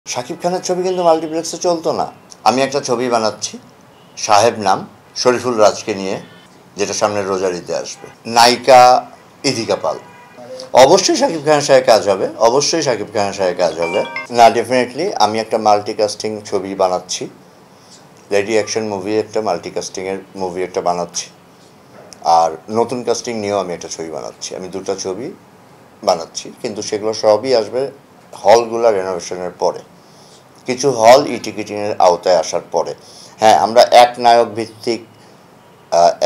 শাকিব খানের ছবি কিন্তু মাল্টিপ্লেক্সে চলতো না। আমি একটা ছবি বানাচ্ছি সাহেব নাম, শরীফুল রাজকে নিয়ে, যেটা সামনের রোজার ঈদে আসবে। নায়িকা ইদিকা পাল। অবশ্যই শাকিব খানের সাথে কাজ হবে, অবশ্যই শাকিব খানের সাথে কাজ হবে। না, ডেফিনেটলি আমি একটা মাল্টিকাস্টিং ছবি বানাচ্ছি। রেডি অ্যাকশন মুভি একটা মাল্টিকাস্টিংয়ের মুভি একটা বানাচ্ছি, আর নতুন কাস্টিং নিয়েও আমি একটা ছবি বানাচ্ছি। আমি দুটো ছবি বানাচ্ছি, কিন্তু সেগুলো সবই আসবে হলগুলো রেনোভেশনের পরে, কিছু হল টিকিটিংয়ের আওতায় আসার পরে। হ্যাঁ, আমরা এক নায়ক ভিত্তিক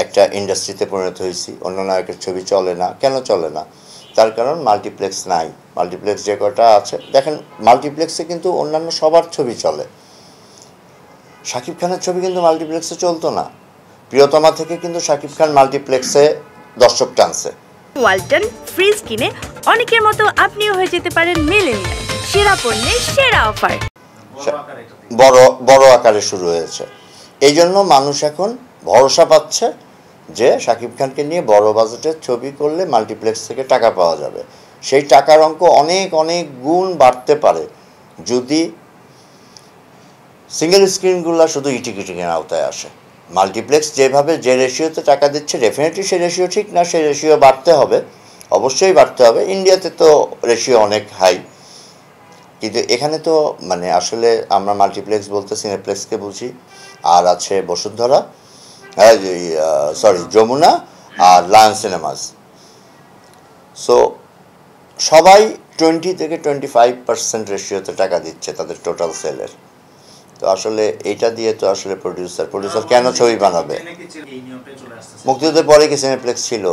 একটা ইন্ডাস্ট্রিতে পরিণত হয়েছি। অন্য নায়কের ছবি চলে না। কেন চলে না? তার কারণ মাল্টিপ্লেক্স নাই। মাল্টিপ্লেক্স যে কটা আছে, দেখেন মাল্টিপ্লেক্সে কিন্তু অন্যান্য সবার ছবি চলে। শাকিব খানের ছবি কিন্তু মাল্টিপ্লেক্সে চলতো না। প্রিয়তমা থেকে কিন্তু শাকিব খান মাল্টিপ্লেক্সে দর্শক টানছে। ওয়ালটন ফ্রিজ কিনে অনেকের মতো আপনিও হয়ে যেতে পারেন মিলেনিয়াল। সেরা পণ্যের সেরা অফার বড় আকারে শুরু হয়েছে। এই জন্য মানুষ এখন ভরসা পাচ্ছে যে শাকিব খানকে নিয়ে বড় বাজেটের ছবি করলে মাল্টিপ্লেক্স থেকে টাকা পাওয়া যাবে। সেই টাকার অঙ্ক অনেক অনেক গুণ বাড়তে পারে যদি সিঙ্গেল স্ক্রিনগুলো শুধু টিকিটিংয়ের আওতায় আসে। মাল্টিপ্লেক্স যেভাবে যে রেশিওতে টাকা দিচ্ছে, ডেফিনেটলি সেই রেশিও ঠিক না, সেই রেশিও বাড়তে হবে, অবশ্যই বাড়তে হবে। ইন্ডিয়াতে তো রেশিও অনেক হাই, কিন্তু এখানে তো মানে আসলে আমরা মাল্টিপ্লেক্স বলতে সিনেপ্লেক্সকে বুঝি, আর আছে বসুন্ধরা, যমুনা আর লায়ন সিনেমাস। সো সবাই 20 থেকে 25% রেশিওতে টাকা দিচ্ছে তাদের টোটাল সেলের। তো আসলে এইটা দিয়ে তো আসলে প্রডিউসার কেন ছবি বানাবে? মুক্তিযুদ্ধের পরে কি সিনেপ্লেক্স ছিল?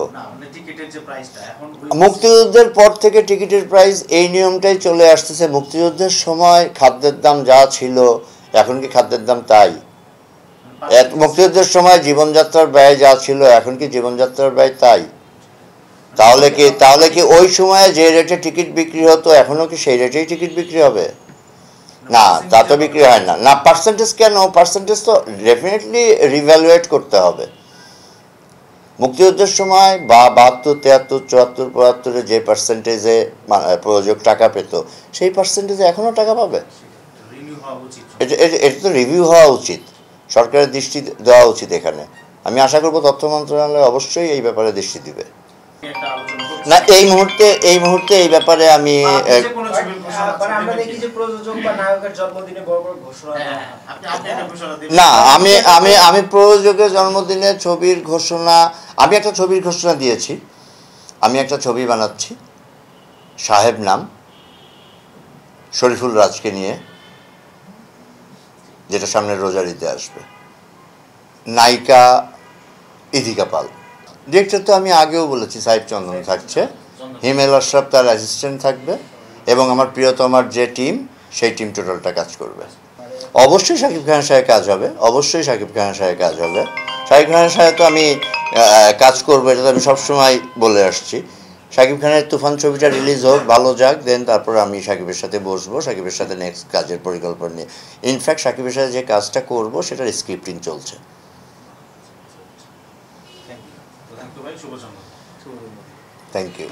মুক্তিযুদ্ধের পর থেকে টিকিটের প্রাইস এই নিয়মটাই চলে আসতেছে। মুক্তিযুদ্ধের সময় খাদ্যের দাম যা ছিল, এখন কি খাদ্যের দাম তাই? মুক্তিযুদ্ধের সময় জীবনযাত্রার ব্যয় যা ছিল, এখন কি জীবনযাত্রার ব্যয় তাই? তাহলে কি ওই সময়ে যে রেটে টিকিট বিক্রি হতো এখনও কি সেই রেটেই টিকিট বিক্রি হবে? না, তা তো বিক্রি হয় না। না, পার্সেন্টেজ কেন? পার্সেন্টেজ তো ডেফিনেটলি রিভ্যালুয়েট করতে হবে। মুক্তিযুদ্ধের সময় বা 72, 73, 74, 75-এ যে পার্সেন্টেজে প্রযোজক টাকা পেত, সেই পার্সেন্টেজে এখনও টাকা পাবে। এটা তো রিভিউ হওয়া উচিত, সরকারের দৃষ্টি দেওয়া উচিত এখানে। আমি আশা করব তথ্য মন্ত্রণালয় অবশ্যই এই ব্যাপারে দৃষ্টি দিবে। না, এই মুহূর্তে এই ব্যাপারে আমি না, আমি প্রযোজকের জন্মদিনে ছবির ঘোষণা, আমি একটা ছবির ঘোষণা দিয়েছি। আমি একটা ছবি বানাচ্ছি সাহেব নাম, শরীফুল রাজকে নিয়ে, যেটা সামনের রোজার ঈদে আসবে। নায়িকা ইদিকা পাল। ডিরেক্টর তো আমি আগেও বলেছি সাহেব চন্দন থাকছে, হিমেল আশরাফ তার অ্যাসিস্ট্যান্ট থাকবে, এবং আমার প্রিয়তমার যে টিম, সেই টিম টোটালটা কাজ করবে। অবশ্যই শাকিব খানের সাথে কাজ হবে, অবশ্যই শাকিব খানের সাথে কাজ হবে। শাকিব খানের সাথে তো আমি কাজ করবো, এটা তো আমি সবসময় বলে আসছি। শাকিব খানের তুফান ছবিটা রিলিজ হোক, ভালো যাক, দেন তারপর আমি শাকিবের সাথে বসবো, শাকিবের সাথে নেক্সট কাজের পরিকল্পনা নিয়ে। ইনফ্যাক্ট শাকিবের সাথে যে কাজটা করবো সেটার স্ক্রিপ্টিং চলছে। Thank you.